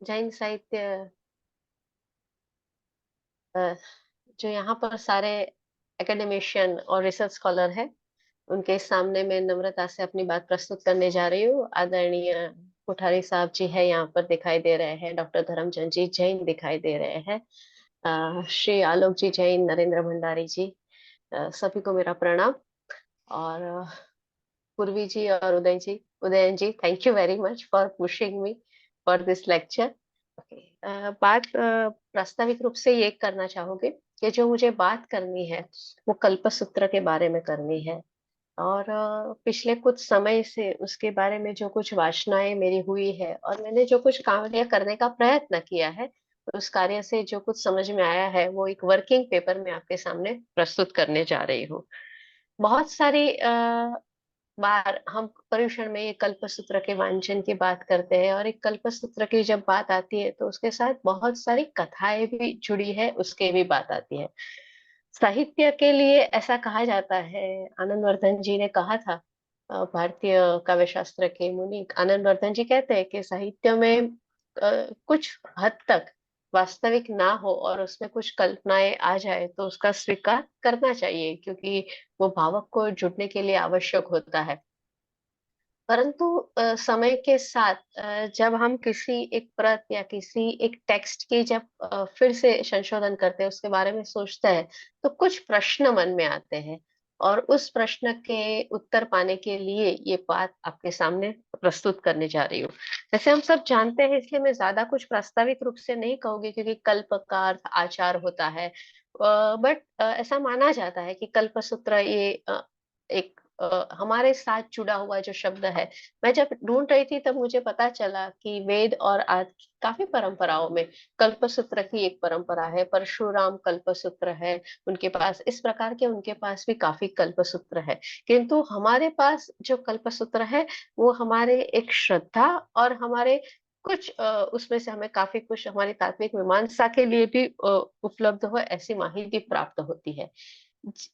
जैन साहित्य अ, जो यहाँ पर सारे एकेडमिशियन और रिसर्च स्कॉलर है, उनके सामने मैं नम्रता से अपनी बात प्रस्तुत करने जा रही हूँ। आदरणीय कोठारी साहब जी है यहाँ पर दिखाई दे रहे हैं, डॉक्टर धर्मचंद जी जैन दिखाई दे रहे हैं, श्री आलोक जी जैन, नरेंद्र भंडारी जी, सभी को मेरा प्रणाम। और पूर्वी जी और Udayan ji, thank you very much for pushing me for this lecture. बात प्रास्ताविक रूप से ये करना चाहूंगी कि जो मुझे बात करनी है वो कल्पसूत्र के बारे में करनी है। और पिछले कुछ समय से उसके बारे में जो कुछ वासनाएं मेरी हुई है और मैंने जो कुछ कार्य करने का प्रयत्न किया है, उस कार्य से जो कुछ समझ में आया है वो एक वर्किंग पेपर में आपके सामने प्रस्तुत करने जा रही हूँ। बहुत सारी बार हम पर्युषण में ये कल्पसूत्र के वांचन की बात करते हैं, और एक कल्पसूत्र की जब बात आती है तो उसके साथ बहुत सारी कथाएं भी जुड़ी है, उसके भी बात आती है। साहित्य के लिए ऐसा कहा जाता है, आनंदवर्धन जी ने कहा था, भारतीय काव्य शास्त्र के मुनि आनंदवर्धन जी कहते हैं कि साहित्य में कुछ हद तक वास्तविक ना हो और उसमें कुछ कल्पनाएं आ जाए तो उसका स्वीकार करना चाहिए, क्योंकि वो भावक को जुड़ने के लिए आवश्यक होता है। परंतु समय के साथ जब हम किसी एक प्रत या किसी एक टेक्स्ट की जब फिर से संशोधन करते हैं, उसके बारे में सोचते हैं, तो कुछ प्रश्न मन में आते हैं। और उस प्रश्न के उत्तर पाने के लिए ये बात आपके सामने प्रस्तुत करने जा रही हूँ। जैसे हम सब जानते हैं, इसलिए मैं ज्यादा कुछ प्रास्ताविक रूप से नहीं कहूंगी, क्योंकि कल्प का अर्थ आचार होता है। बट ऐसा माना जाता है कि कल्पसूत्र ये एक हमारे साथ जुड़ा हुआ जो शब्द है। मैं जब ढूंढ रही थी तब मुझे पता चला कि वेद और आज काफी परंपराओं में कल्पसूत्र की एक परंपरा है। परशुराम कल्पसूत्र है उनके पास, इस प्रकार के उनके पास भी काफी कल्पसूत्र है। किंतु हमारे पास जो कल्पसूत्र है वो हमारे एक श्रद्धा और हमारे कुछ उसमें से हमें काफी कुछ हमारी तात्विक मीमांसा के लिए भी उपलब्ध हो, ऐसी माहिती प्राप्त होती है।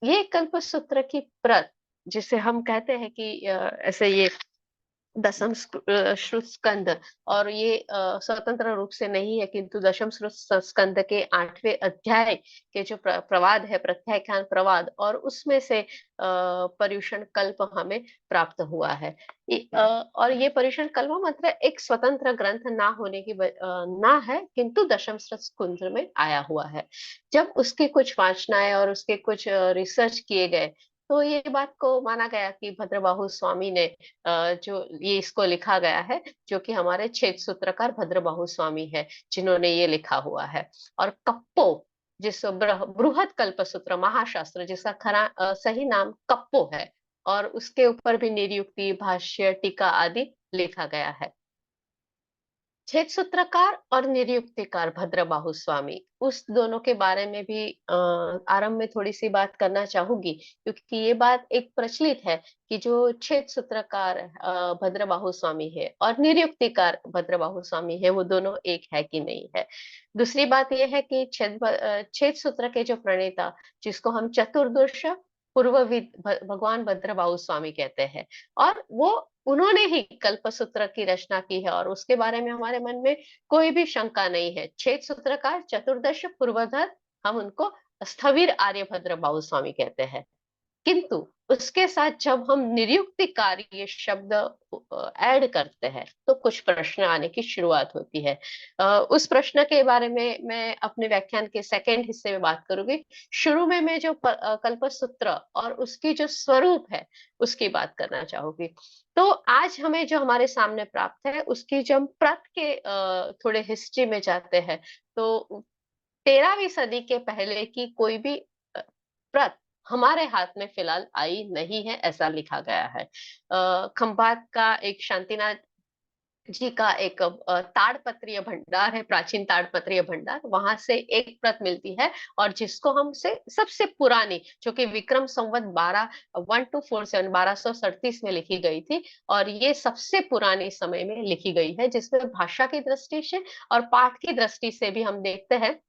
ये कल्पसूत्र की प्रत, जिसे हम कहते हैं कि ऐसे ये दसम श्रुत स्कंद, और ये स्वतंत्र रूप से नहीं है, किंतु दशम श्रुत स्कंद के 8वें अध्याय के जो प्रवाद है, प्रत्याख्यान प्रवाद, और उसमें से पर्युषण कल्प हमें प्राप्त हुआ है। और ये पर्युषण कल्प मतलब एक स्वतंत्र ग्रंथ ना होने की ना है, किंतु दशम श्रुत स्कंद में आया हुआ है। जब उसकी कुछ वाचनाएं और उसके कुछ रिसर्च किए गए, तो ये बात को माना गया कि भद्रबाहु स्वामी ने जो ये इसको लिखा गया है, जो कि हमारे छेद सूत्रकार भद्रबाहु स्वामी है जिन्होंने ये लिखा हुआ है। और कप्पो, जिस बृहद कल्पसूत्र महाशास्त्र, जिसका सही नाम कप्पो है, और उसके ऊपर भी निरुक्ति, भाष्य, टीका आदि लिखा गया है। छेद सूत्रकार और निरुक्तिकार भद्रबाहु स्वामी, उस दोनों के बारे में भी आरंभ में थोड़ी सी बात करना चाहूंगी, क्योंकि ये बात एक प्रचलित है कि जो छेद सूत्रकार भद्रबाहु स्वामी है और निरुक्तिकार भद्रबाहु स्वामी है, वो दोनों एक है कि नहीं है। दूसरी बात यह है कि छेद सूत्र के जो प्रणेता, जिसको हम चतुर्दश पूर्वविद भगवान भद्रबाहु स्वामी कहते हैं, और वो उन्होंने ही कल्पसूत्र की रचना की है, और उसके बारे में हमारे मन में कोई भी शंका नहीं है। छेद सूत्रकार चतुर्दश पूर्वधर, हम उनको स्थविर आर्यभद्र बाहु स्वामी कहते हैं। किंतु उसके साथ जब हम निरुक्तिकार ये शब्द ऐड करते हैं, तो कुछ प्रश्न आने की शुरुआत होती है। उस प्रश्न के बारे में मैं अपने व्याख्यान के सेकंड हिस्से में बात करूंगी। शुरू में मैं जो कल्पसूत्र और उसकी जो स्वरूप है उसकी बात करना चाहूंगी। तो आज हमें जो हमारे सामने प्राप्त है, उसकी जब हम प्रत के थोड़े हिस्ट्री में जाते हैं, तो 13वीं सदी के पहले की कोई भी प्रत हमारे हाथ में फिलहाल आई नहीं है, ऐसा लिखा गया है। खंभात का एक शांतिनाथ जी का एक ताड़पत्रीय भंडार है, प्राचीन ताड़पत्रीय भंडार, वहां से एक प्रत मिलती है, और जिसको हम से सबसे पुरानी, जो कि विक्रम संवत 1247 1237 में लिखी गई थी, और ये सबसे पुरानी समय में लिखी गई है, जिसमें भाषा की दृष्टि से और पाठ की दृष्टि से भी हम देखते हैं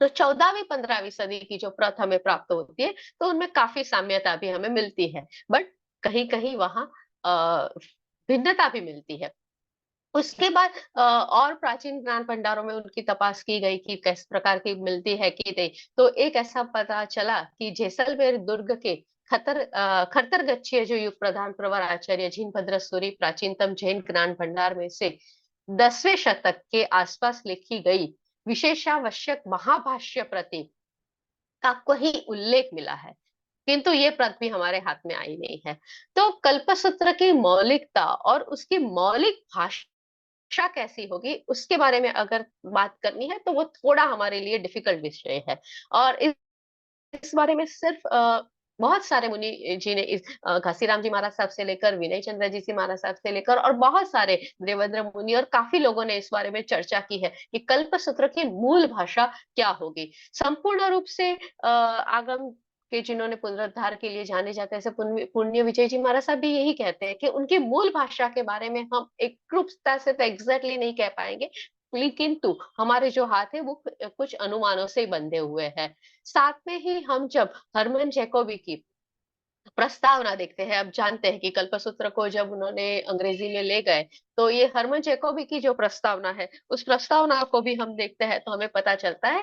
तो 14वीं 15वीं सदी की जो प्रत हमें प्राप्त होती है, तो उनमें काफी साम्यता भी हमें मिलती है, बट कहीं कहीं वहां भिन्नता भी मिलती है। उसके बाद और प्राचीन ज्ञान भंडारों में उनकी तपास की गई कि किस प्रकार की मिलती है कि नहीं। तो एक ऐसा पता चला कि जैसलमेर दुर्ग के खरतरगच्छिय जो युग प्रधान प्रवर आचार्य जिनभद्र सूरी प्राचीनतम जैन ज्ञान भंडार में से 10वें शतक के आसपास लिखी गई विशेषावश्यक महाभाष्य प्रति का कोई उल्लेख मिला है, किंतु ये प्रत भी हमारे हाथ में आई नहीं है। तो कल्पसूत्र की मौलिकता और उसकी मौलिक भाषा कैसी होगी उसके बारे में अगर बात करनी है तो वो थोड़ा हमारे लिए डिफिकल्ट विषय है। और इस बारे में सिर्फ बहुत सारे मुनि जी ने इस घासीराम जी महाराज साहब से लेकर विनय चंद्र जी सी महाराज साहब से लेकर और बहुत सारे देवेंद्र मुनि और काफी लोगों ने इस बारे में चर्चा की है कि कल्पसूत्र की मूल भाषा क्या होगी। संपूर्ण रूप से आगम के जिन्होंने पुनरुद्धार के लिए जाने जाते हैं, जैसे पुण्य विजय जी महाराज साहब भी यही कहते हैं कि उनकी मूल भाषा के बारे में हम एक रूपता से तो एग्जैक्टली नहीं कह पाएंगे, लेकिन तू हमारे जो हाथ है वो कुछ अनुमानों से बंधे हुए हैं। साथ में ही हम जब हरमन जैकोबी की प्रस्तावना देखते हैं, अब जानते हैं कि कल्पसूत्र को जब उन्होंने अंग्रेजी में ले गए तो ये हरमन जैकोबी की जो प्रस्तावना है उस प्रस्तावना को भी हम देखते हैं तो हमें पता चलता है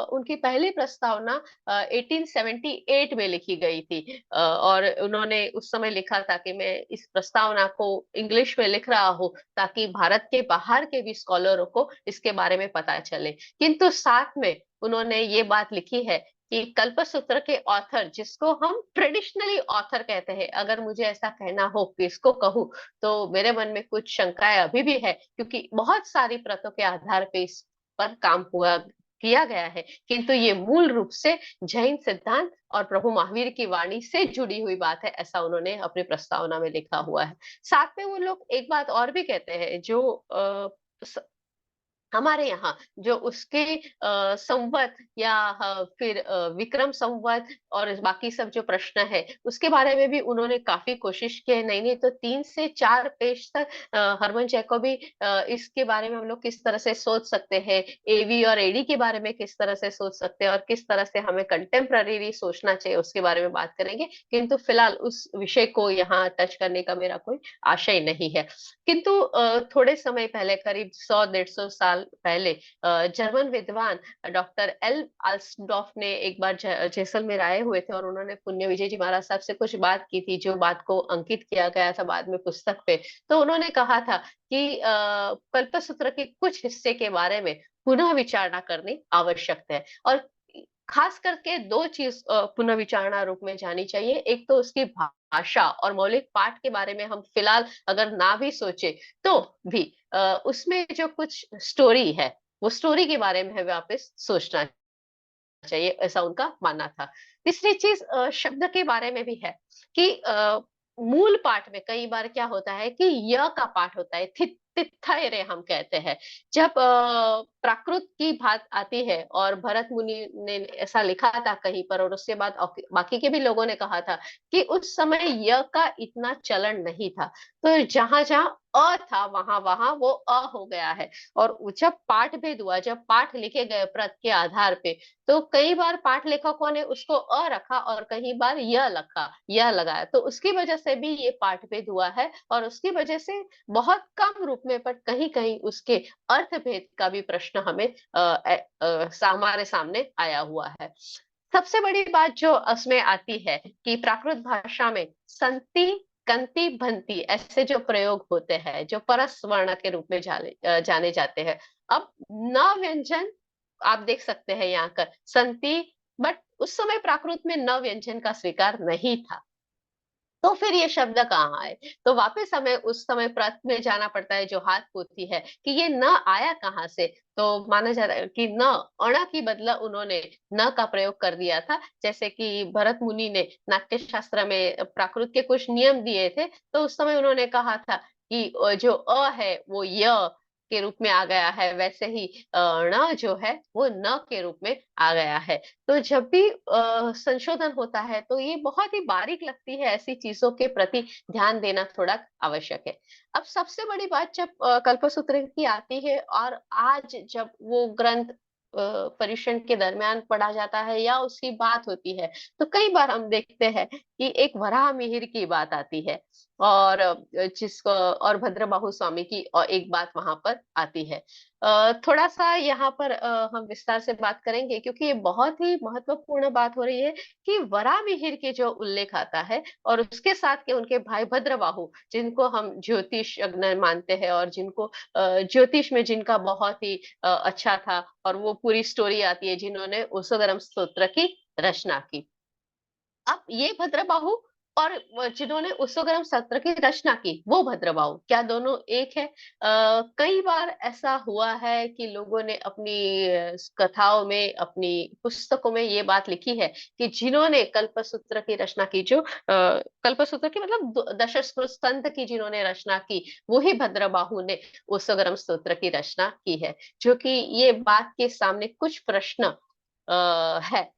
उनकी पहली प्रस्तावना 1878 में लिखी गई थी। और उन्होंने उस समय लिखा था कि मैं इस प्रस्तावना को इंग्लिश में लिख रहा हूँ ताकि भारत के बाहर के भी स्कॉलरों को इसके बारे में पता चले। किंतु साथ में उन्होंने ये बात लिखी है कि कल्पसूत्र के ऑथर जिसको हम ट्रेडिशनली ऑथर कहते हैं, अगर मुझे ऐसा कहना हो किसको कहूँ तो मेरे मन में कुछ शंकाएं अभी भी है, क्योंकि बहुत सारी प्रतों के आधार पे इस पर काम हुआ किया गया है, किंतु ये मूल रूप से जैन सिद्धांत और प्रभु महावीर की वाणी से जुड़ी हुई बात है, ऐसा उन्होंने अपनी प्रस्तावना में लिखा हुआ है। साथ में वो लोग एक बात और भी कहते हैं जो हमारे यहाँ जो उसके संवत या फिर विक्रम संवत और बाकी सब जो प्रश्न है उसके बारे में भी उन्होंने काफी कोशिश की है। नहीं नहीं तो 3 से 4 पेज तक हरमन जैकोबी इसके बारे में हम लोग किस तरह से सोच सकते हैं, एवी और एडी के बारे में किस तरह से सोच सकते हैं और किस तरह से हमें कंटेम्प्ररी सोचना चाहिए उसके बारे में बात करेंगे, किंतु फिलहाल उस विषय को यहाँ टच करने का मेरा कोई आशय नहीं है। किंतु थोड़े समय पहले करीब 100-150 साल पहले जर्मन विद्वान डॉक्टर एल आल्सडॉर्फ ने एक बार जैसलमेर आए हुए थे और उन्होंने पुण्य विजय जी महाराज साहब से कुछ बात की थी जो बात को अंकित किया गया था बाद में पुस्तक पे। तो उन्होंने कहा था कि कल्पसूत्र के कुछ हिस्से के बारे में पुनः विचारणा करनी आवश्यक है और खास करके दो चीज पुनः विचारणा रूप में जानी चाहिए। एक तो उसकी भाषा और मौलिक पाठ के बारे में हम फिलहाल अगर ना भी सोचे तो भी उसमें जो कुछ स्टोरी है वो स्टोरी के बारे में वापस सोचना चाहिए, ऐसा उनका मानना था। तीसरी चीज शब्द के बारे में भी है कि मूल पाठ में कई बार क्या होता है कि य का पाठ होता है, तित्थय हम कहते हैं। जब प्राकृत की बात आती है और भरत मुनि ने ऐसा लिखा था कहीं पर और उसके बाद बाकी के भी लोगों ने कहा था कि उस समय य का इतना चलन नहीं था, तो जहां जहां अ था वहां वहां वो अ हो गया है। और जब पाठ भेद हुआ, जब पाठ लिखे गए प्रत के आधार पे, तो कई बार पाठ लेखकों ने उसको अ रखा और कई बार यह लगाया, तो उसकी वजह से भी ये पाठ भेद हुआ है और उसकी वजह से बहुत कम रूप में पर कहीं कहीं उसके अर्थ भेद का भी प्रश्न हमें हमारे सामने आया हुआ है। सबसे बड़ी बात जो उसमें आती है कि प्राकृत भाषा में संति कंति भंति ऐसे जो प्रयोग होते हैं जो परस वर्ण के रूप में जाने जाते हैं। अब न व्यंजन आप देख सकते हैं यहाँ का संति, बट उस समय प्राकृत में न व्यंजन का स्वीकार नहीं था, तो फिर ये शब्द कहाँ आए? तो वापस हमें उस समय प्रत में जाना पड़ता है जो हाथ पोथी है कि ये न आया कहाँ से। तो माना जा रहा है कि न अणा की बदला उन्होंने न का प्रयोग कर दिया था, जैसे कि भरत मुनि ने नाट्य शास्त्र में प्राकृत के कुछ नियम दिए थे तो उस समय उन्होंने कहा था कि जो अ है वो य के रूप में आ गया है, वैसे ही ण जो है वो न के रूप में आ गया है। तो जब भी संशोधन होता है तो ये बहुत ही बारीक लगती है, ऐसी चीजों के प्रति ध्यान देना थोड़ा आवश्यक है। अब सबसे बड़ी बात जब कल्पसूत्र की आती है और आज जब वो ग्रंथ परीक्षण के दरमियान पढ़ा जाता है या उसकी बात होती है तो कई बार हम देखते हैं कि एक वराह मिहिर की बात आती है और जिसको और भद्रबाहु स्वामी की एक बात वहां पर आती है। थोड़ा सा यहाँ पर हम विस्तार से बात करेंगे, क्योंकि ये बहुत ही महत्वपूर्ण बात हो रही है कि वराहमिहिर के जो उल्लेख आता है और उसके साथ के उनके भाई भद्रबाहु, जिनको हम ज्योतिषज्ञ मानते हैं और जिनको ज्योतिष में जिनका बहुत ही अच्छा था, और वो पूरी स्टोरी आती है, जिन्होंने उषोधर्म स्तोत्र की रचना की। अब ये भद्रबाहु और जिन्होंने उषोग्रम सत्र की रचना की वो भद्रबाहु, क्या दोनों एक है? कई बार ऐसा हुआ है कि लोगों ने अपनी कथाओं में, अपनी पुस्तकों में ये बात लिखी है कि जिन्होंने कल्पसूत्र की रचना की, जो कल्पसूत्र की मतलब दशस्कंद की जिन्होंने रचना की, वो ही भद्रबाहु ने उषोग्रम स्तोत्र की रचना की है। जो कि ये बात के सामने कुछ प्रश्न है।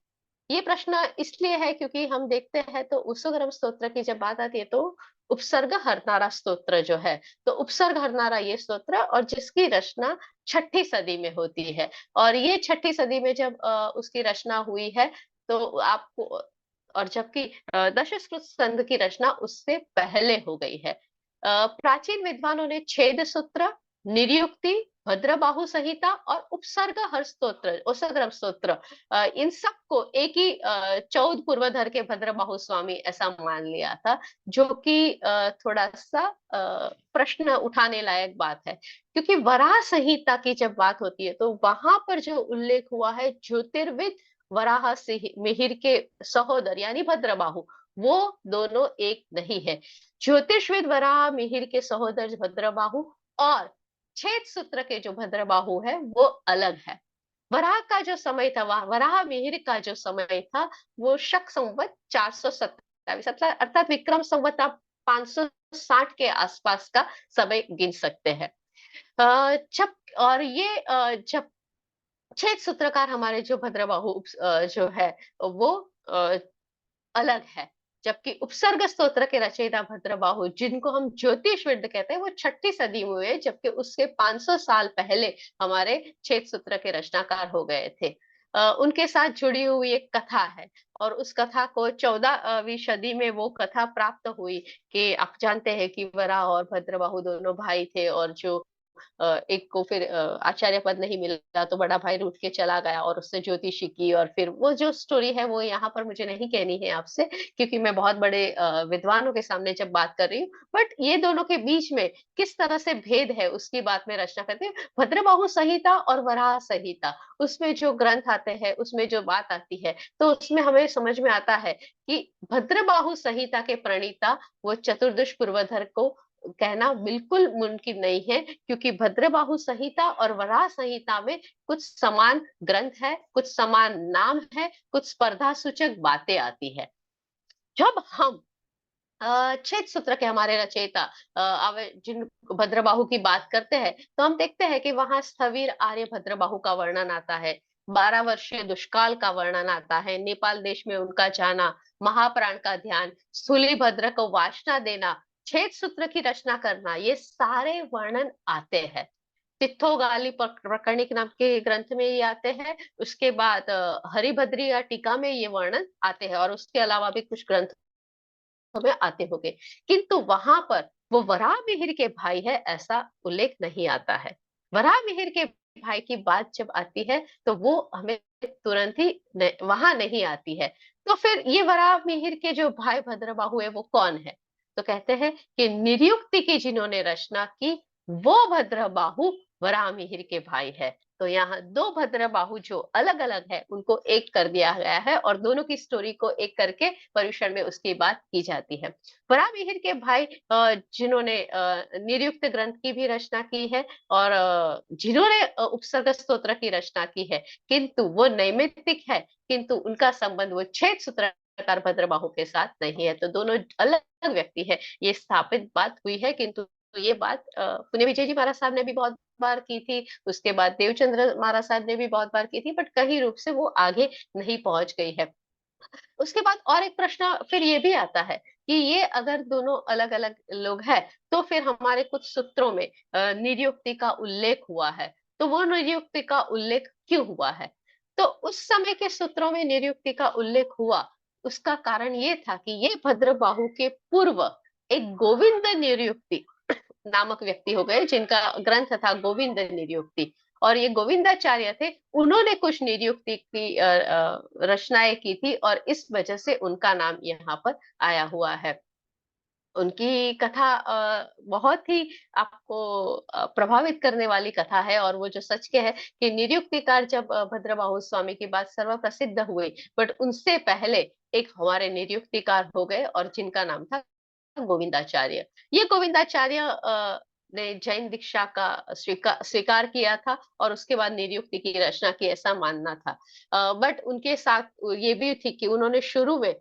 ये प्रश्न इसलिए है क्योंकि हम देखते हैं तो उषोधर्म स्तोत्र की जब बात आती है तो उपसर्ग हरनारा स्तोत्र जो है, तो उपसर्ग हरनारा ये स्तोत्र, और जिसकी रचना छठी सदी में होती है। और ये छठी सदी में जब उसकी रचना हुई है, तो आपको, और जबकि दशस्कृत स्कंद की रचना उससे पहले हो गई है। प्राचीन विद्वानों ने छेद सूत्र, निर्युक्ति, भद्रबाहु संहिता और उपसर्ग हर स्तोत्र, उपसर्ग स्तोत्र, इन सबको एक ही चौद पूर्वधर के भद्रबाहु स्वामी ऐसा मान लिया था। जो कि थोड़ा सा प्रश्न उठाने लायक बात है, क्योंकि वराह संहिता की जब बात होती है तो वहां पर जो उल्लेख हुआ है ज्योतिर्विद वराह मिहिर के सहोदर यानी भद्रबाहु, वो दोनों एक नहीं है। ज्योतिषविद वराह मिहिर के सहोदर भद्रबाहु और छेद सूत्र के जो भद्रबाहु है वो अलग है। वराह का जो समय था, वराह मिहिर का जो समय था, वो शक संवत 427 अर्थात विक्रम संवत आप 560 के आसपास का समय गिन सकते हैं। जब और ये जब छेद सूत्रकार हमारे जो भद्रबाहु जो है वो अ, अलग है। जबकि उपसर्ग स्तोत्र के रचयिता भद्रबाहु, जिनको हम ज्योतिषविद कहते हैं, वो छठी सदी में हुए, जबकि उसके 500 साल पहले हमारे छेद सूत्र के रचनाकार हो गए थे। उनके साथ जुड़ी हुई एक कथा है, और उस कथा को 14वीं सदी में वो कथा प्राप्त हुई कि आप जानते हैं कि वराह और भद्रबाहु दोनों भाई थे, और जो एक को फिर आचार्य पद नहीं मिला तो बड़ा भाई रूठ के चला गया और उससे ज्योतिषी की, और फिर वो जो स्टोरी है वो यहाँ पर मुझे नहीं कहनी है आपसे, क्योंकि मैं बहुत बड़े विद्वानों के सामने जब बात कर रही हूँ। बट ये दोनों के बीच में किस तरह से भेद है उसकी बात में रचना करती हूँ। भद्रबाहु संहिता और वराह संहिता, उसमें जो ग्रंथ आते हैं, उसमें जो बात आती है, तो उसमें हमें समझ में आता है कि भद्रबाहु संहिता के प्रणीता वो चतुर्दश पूर्वधर को कहना बिल्कुल मुमकिन नहीं है, क्योंकि भद्रबाहु संहिता और वराह संहिता में कुछ समान ग्रंथ है, कुछ समान नाम है, कुछ स्पर्धा सूचक बातें आती है। जब हम छेद सूत्र के हमारे रचयिता जिन भद्रबाहु की बात करते हैं, तो हम देखते हैं कि वहां स्थविर आर्य भद्रबाहु का वर्णन आता है, 12 वर्षीय दुष्काल का वर्णन आता है, नेपाल देश में उनका जाना, महाप्राण का ध्यान, स्थूली भद्र को वासना देना, छेद सूत्र की रचना करना, ये सारे वर्णन आते हैं। तिथोगाली प्रकरणिक नाम के ग्रंथ में ये आते हैं। उसके बाद हरिभद्री या टीका में ये वर्णन आते हैं, और उसके अलावा भी कुछ ग्रंथ में आते होंगे। किंतु वहां पर वो वराहमिहिर के भाई है ऐसा उल्लेख नहीं आता है। वराहमिहिर के भाई की बात जब आती है तो वो हमें तुरंत ही वहां नहीं आती है। तो फिर ये वराहमिहिर के जो भाई भद्रबाहु है वो कौन है? तो कहते हैं कि निर्युक्ति की जिन्होंने रचना की वो भद्रबाहु वराहमिहिर के भाई है। तो यहाँ दो भद्रबाहु जो अलग अलग है उनको एक कर दिया गया है, और दोनों की स्टोरी को एक करके पर्यूषण में उसकी बात की जाती है। वराहमिहिर के भाई जिन्होंने निर्युक्त ग्रंथ की भी रचना की है, और जिन्होंने उपसर्ग स्तोत्र की रचना की है, किंतु वो नैमित्तिक है, किंतु उनका संबंध वो छेद सूत्रकार भद्रबाहु के साथ नहीं है। तो दोनों अलग व्यक्ति है, ये स्थापित बात हुई है। किंतु ये बात पुण्य विजय जी महाराज साहब ने भी बहुत बार की थी, उसके बाद देवचंद्र महाराज साहब ने भी बहुत बार की थी, बट कहीं रूप से वो आगे नहीं पहुंच गई है। उसके बाद और एक प्रश्न फिर ये भी आता है कि ये अगर दोनों अलग अलग लोग हैं, तो फिर हमारे कुछ सूत्रों में निर्युक्ति का उल्लेख हुआ है, तो वो निर्युक्ति का उल्लेख क्यों हुआ है? तो उस समय के सूत्रों में निर्युक्ति का उल्लेख हुआ, उसका कारण ये था कि ये भद्रबाहु के पूर्व एक गोविंद निरुक्ति नामक व्यक्ति हो गए, जिनका ग्रंथ था गोविंद निरुक्ति। और ये गोविंदाचार्य थे, उन्होंने कुछ निरुक्ति की रचनाएं की थी, और इस वजह से उनका नाम यहाँ पर आया हुआ है। उनकी कथा बहुत ही आपको प्रभावित करने वाली कथा है, और वो जो सच के है कि निरुक्तिकार जब भद्रबाहु स्वामी की बात सर्वप्रसिद्ध हुई, बट उनसे पहले एक हमारे निरुक्तिकार हो गए, और जिनका नाम था गोविंदाचार्य। ये गोविंदाचार्य ने जैन दीक्षा का स्वीकार किया था, और उसके बाद निरुक्ति की रचना की, ऐसा मानना था। बट उनके साथ ये भी थी कि उन्होंने शुरू में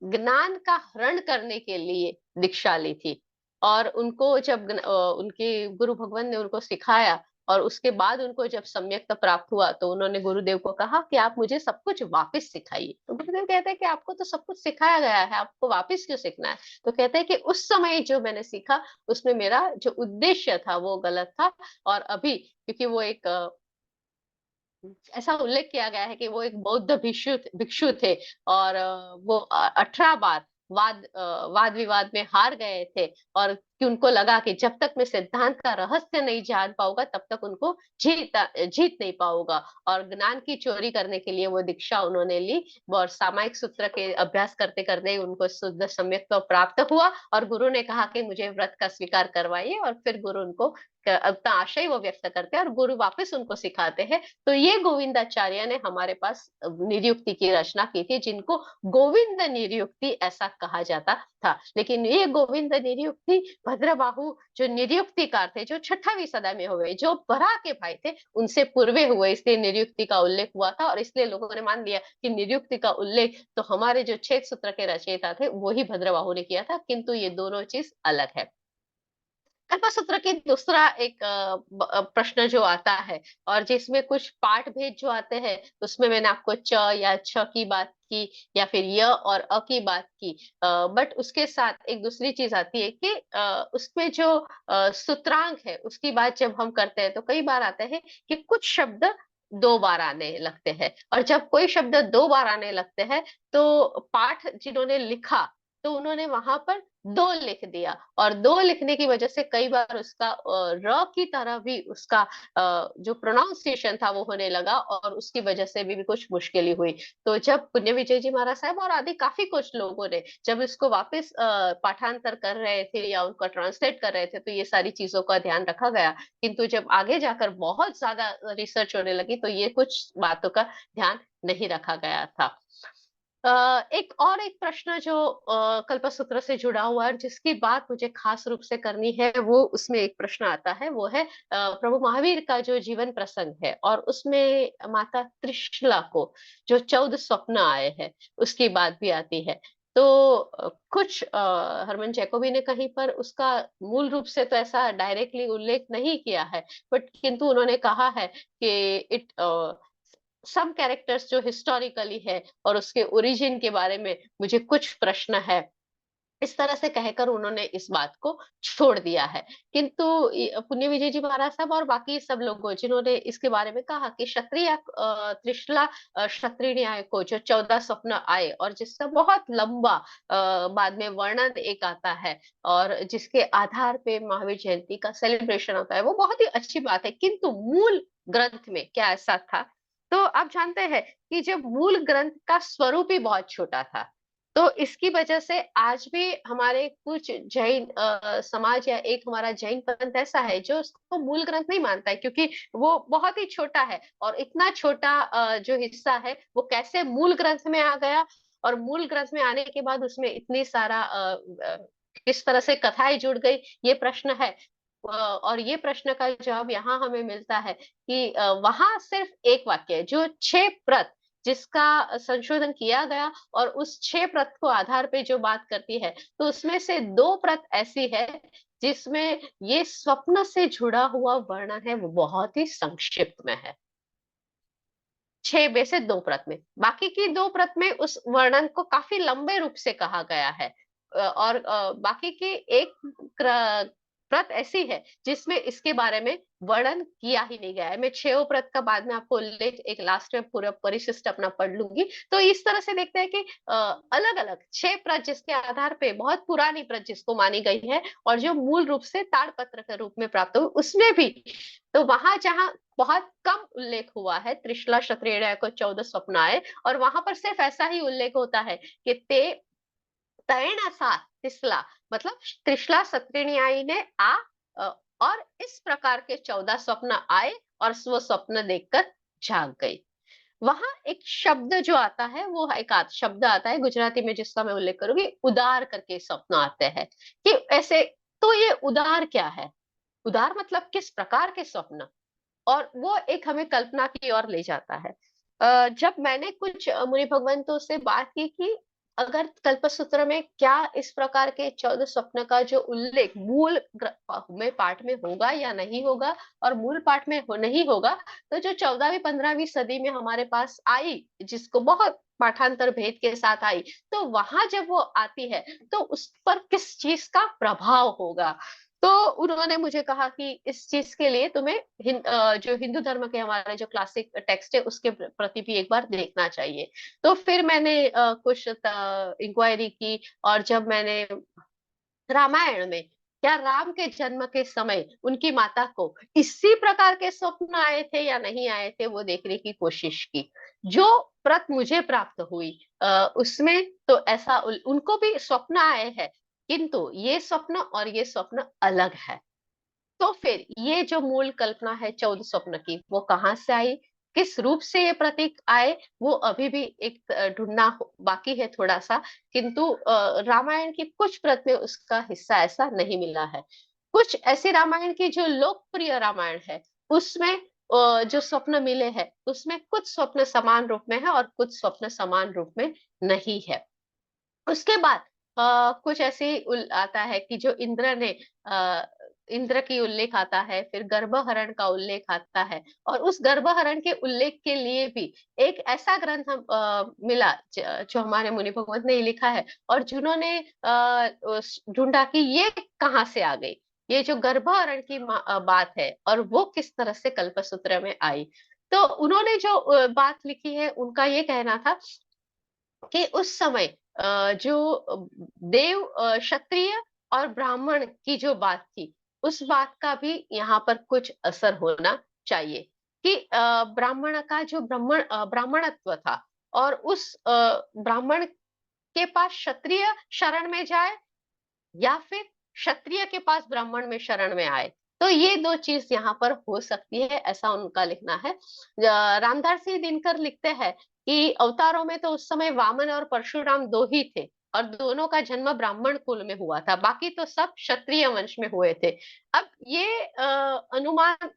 ज्ञान का हरण करने के लिए दीक्षा ली थी, और उनको जब उनके गुरु भगवान ने उनको सिखाया, और उसके बाद उनको जब सम्यक्त प्राप्त हुआ, तो उन्होंने गुरुदेव को कहा कि आप मुझे सब कुछ वापस सिखाइए। तो गुरुदेव कहते हैं कि आपको तो सब कुछ सिखाया गया है, आपको वापस क्यों सीखना है? तो कहते हैं कि उस समय जो मैंने सीखा, उसमें मेरा जो उद्देश्य था वो गलत था, और अभी क्योंकि वो एक ऐसा उल्लेख किया गया है कि वो एक बौद्ध भिक्षु भिक्षु थे, और वो 18 बार वाद विवाद में हार गए थे, और कि उनको लगा कि जब तक मैं सिद्धांत का रहस्य नहीं जान पाऊंगा, तब तक उनको जीत नहीं पाऊंगा। और ज्ञान की चोरी करने के लिए वो दीक्षा उन्होंने ली, और सामायिक सूत्र के अभ्यास करते करते उनको शुद्ध सम्यक तो प्राप्त हुआ, और गुरु ने कहा कि मुझे व्रत का स्वीकार करवाइए, और फिर गुरु उनको अपना आशय वो व्यक्त करते हैं, और गुरु वापस उनको सिखाते हैं। तो ये गोविंदाचार्य ने हमारे पास निरुक्ति की रचना की थी, जिनको गोविंद निरुक्ति ऐसा कहा जाता था। लेकिन ये गोविंद निरुक्ति भद्रबाहु जो निरुक्तिकार थे, जो 6वीं सदी में हुए, जो बरा के भाई थे, उनसे पूर्वे हुए, इसलिए निरुक्ति का उल्लेख हुआ था, और इसलिए लोगों ने मान लिया कि निरुक्ति का उल्लेख तो हमारे जो 6 सूत्र के रचयिता थे वही भद्रबाहु ने किया था, किंतु ये दोनों चीज अलग है। कल्पसूत्र की दूसरा एक प्रश्न जो आता है, और जिसमें कुछ पाठ भेद जो आते हैं, उसमें मैंने आपको च या छ की बात की, या फिर य और अ की बात की। बट उसके साथ एक दूसरी चीज आती है कि उसमें जो सूत्रांक है, उसकी बात जब हम करते हैं, तो कई बार आते हैं कि कुछ शब्द 2 बार आने लगते हैं, और जब कोई शब्द 2 बार आने लगते हैं, तो पाठ जिन्होंने लिखा, तो उन्होंने वहां पर 2 लिख दिया, और 2 लिखने की वजह से कई बार उसका र की तरह भी उसका जो प्रोनाउंसिएशन था वो होने लगा, और उसकी वजह से भी कुछ मुश्किलें हुई। तो जब पुण्य विजय जी महाराज साहब और आदि काफी कुछ लोगों ने जब इसको वापस पाठांतर कर रहे थे, या उनको ट्रांसलेट कर रहे थे, तो ये सारी चीजों का ध्यान रखा गया। किंतु जब आगे जाकर बहुत ज्यादा रिसर्च होने लगी, तो ये कुछ बातों का ध्यान नहीं रखा गया था। एक प्रश्न जो कल्पसूत्र से जुड़ा हुआ है, जिसकी बात मुझे खास रूप से करनी है, वो उसमें एक प्रश्न आता है, वो है प्रभु महावीर का जो जीवन प्रसंग है, और उसमें माता त्रिशला को जो 14 स्वप्न आए हैं, उसकी बात भी आती है। तो कुछ हरमन जैकोबी ने कहीं पर उसका मूल रूप से तो ऐसा डायरेक्टली उल्लेख नहीं किया है, बट किंतु उन्होंने कहा है कि इट सम कैरेक्टर्स जो हिस्टोरिकली है, और उसके ओरिजिन के बारे में मुझे कुछ प्रश्न है, इस तरह से कहकर उन्होंने इस बात को छोड़ दिया है। किंतु पुण्य विजय जी महाराज साहब और बाकी सब लोगों जिन्होंने इसके बारे में कहा कि क्षत्रिय त्रिशला क्षत्रिय न्याय को जो 14 स्वप्न आए, और जिसका बहुत लंबा बाद में वर्णन एक आता है, और जिसके आधार पे महावीर जयंती का सेलिब्रेशन होता है, वो बहुत ही अच्छी बात है। किंतु मूल ग्रंथ में क्या ऐसा था? तो आप जानते हैं कि जब मूल ग्रंथ का स्वरूप ही बहुत छोटा था, तो इसकी वजह से आज भी हमारे कुछ जैन समाज, या एक हमारा जैन पंथ ऐसा है जो उसको मूल ग्रंथ नहीं मानता है, क्योंकि वो बहुत ही छोटा है, और इतना छोटा जो हिस्सा है वो कैसे मूल ग्रंथ में आ गया, और मूल ग्रंथ में आने के बाद उसमें इतनी सारा किस तरह से कथाएं जुड़ गई, ये प्रश्न है। और ये प्रश्न का जवाब यहाँ हमें मिलता है कि वहां सिर्फ एक वाक्य है, जो 6 प्रत जिसका संशोधन किया गया, और उस 6 प्रत को आधार पे जो बात करती है, तो उसमें से 2 प्रत ऐसी है जिसमें ये स्वप्न से जुड़ा हुआ वर्णन है, वो बहुत ही संक्षिप्त में है। 6 में से 2 प्रत में, बाकी की 2 प्रत में उस वर्णन को काफी लंबे रूप से कहा गया है। और बाकी की एक प्रत ऐसी है जिसमें इसके बारे में वर्णन किया ही नहीं गया है। मैं 6 व्रत का बाद में आपको उल्लेख एक लास्ट में पूरा परिशिष्ट अपना पढ़ लूंगी। तो इस तरह से देखते हैं कि अलग अलग 6 प्रत जिसके आधार पे बहुत पुरानी प्रत जिसको मानी गई है और जो मूल रूप से ताड़पत्र के रूप में प्राप्त हुई उसमें भी, तो वहां जहां बहुत कम उल्लेख हुआ है त्रिशला क्षत्रिय को 14 स्वप्न आए, और वहां पर सिर्फ ऐसा ही उल्लेख होता है कि ते तैण सा तिसला, मतलब त्रिशला क्षत्रियाई ने अ, और इस प्रकार के 14 स्वप्न आए और वो स्वप्न देखकर जाग गई। वहां एक शब्द जो आता है वो एक शब्द आता है गुजराती में जिसका मैं उल्लेख करूंगी, उदार करके स्वप्न आते हैं कि ऐसे। तो ये उदार क्या है, उदार मतलब किस प्रकार के स्वप्न, और वो एक हमें कल्पना की ओर ले जाता है। जब मैंने कुछ मुनि भगवंतों से बात की कि अगर कल्पसूत्र में क्या इस प्रकार के 14 स्वप्न का जो उल्लेख मूल में पाठ में होगा या नहीं होगा, और मूल पाठ में नहीं होगा तो जो 14वीं 15वीं सदी में हमारे पास आई जिसको बहुत पाठांतर भेद के साथ आई, तो वहां जब वो आती है तो उस पर किस चीज का प्रभाव होगा। तो उन्होंने मुझे कहा कि इस चीज के लिए तुम्हें जो हिंदू धर्म के हमारे जो क्लासिक टेक्स्ट है उसके प्रति भी एक बार देखना चाहिए। तो फिर मैंने कुछ इंक्वायरी की, और जब मैंने रामायण में क्या राम के जन्म के समय उनकी माता को इसी प्रकार के स्वप्न आए थे या नहीं आए थे वो देखने की कोशिश की, जो प्रत मुझे प्राप्त हुई उसमें तो ऐसा उनको भी स्वप्न आए हैं, किंतु ये स्वप्न और ये स्वप्न अलग है। तो फिर ये जो मूल कल्पना है 14 स्वप्न की वो कहाँ से आई, किस रूप से ये प्रतीक आए, वो अभी भी एक ढूंढना बाकी है थोड़ा सा। किंतु रामायण की कुछ प्रत में उसका हिस्सा ऐसा नहीं मिला है। कुछ ऐसी रामायण की जो लोकप्रिय रामायण है उसमें जो स्वप्न मिले हैं उसमें कुछ स्वप्न समान रूप में है और कुछ स्वप्न समान रूप में नहीं है। उसके बाद कुछ ऐसे आता है कि जो इंद्र ने अ, इंद्र की उल्लेख आता है, फिर गर्भहरण का उल्लेख आता है, और उस गर्भहरण के उल्लेख के लिए भी एक ऐसा ग्रंथ मिला जो हमारे मुनि भगवत ने लिखा है, और जिन्होंने ढूंढा कि ये कहाँ से आ गई, ये जो गर्भहरण की बात है और वो किस तरह से कल्पसूत्र में आई। तो उन्होंने जो बात लिखी है उनका ये कहना था कि उस समय जो देव क्षत्रिय और ब्राह्मण की जो बात थी उस बात का भी यहाँ पर कुछ असर होना चाहिए कि ब्राह्मण का जो ब्राह्मणत्व था, और उस ब्राह्मण के पास क्षत्रिय शरण में जाए या फिर क्षत्रिय के पास ब्राह्मण में शरण में आए, तो ये दो चीज यहाँ पर हो सकती है ऐसा उनका लिखना है। रामधार सिंह दिनकर लिखते हैं कि अवतारों में तो उस समय वामन और परशुराम दो ही थे, और दोनों का जन्म ब्राह्मण कुल में हुआ था, बाकी तो सब क्षत्रिय वंश में हुए थे। अब ये अनुमान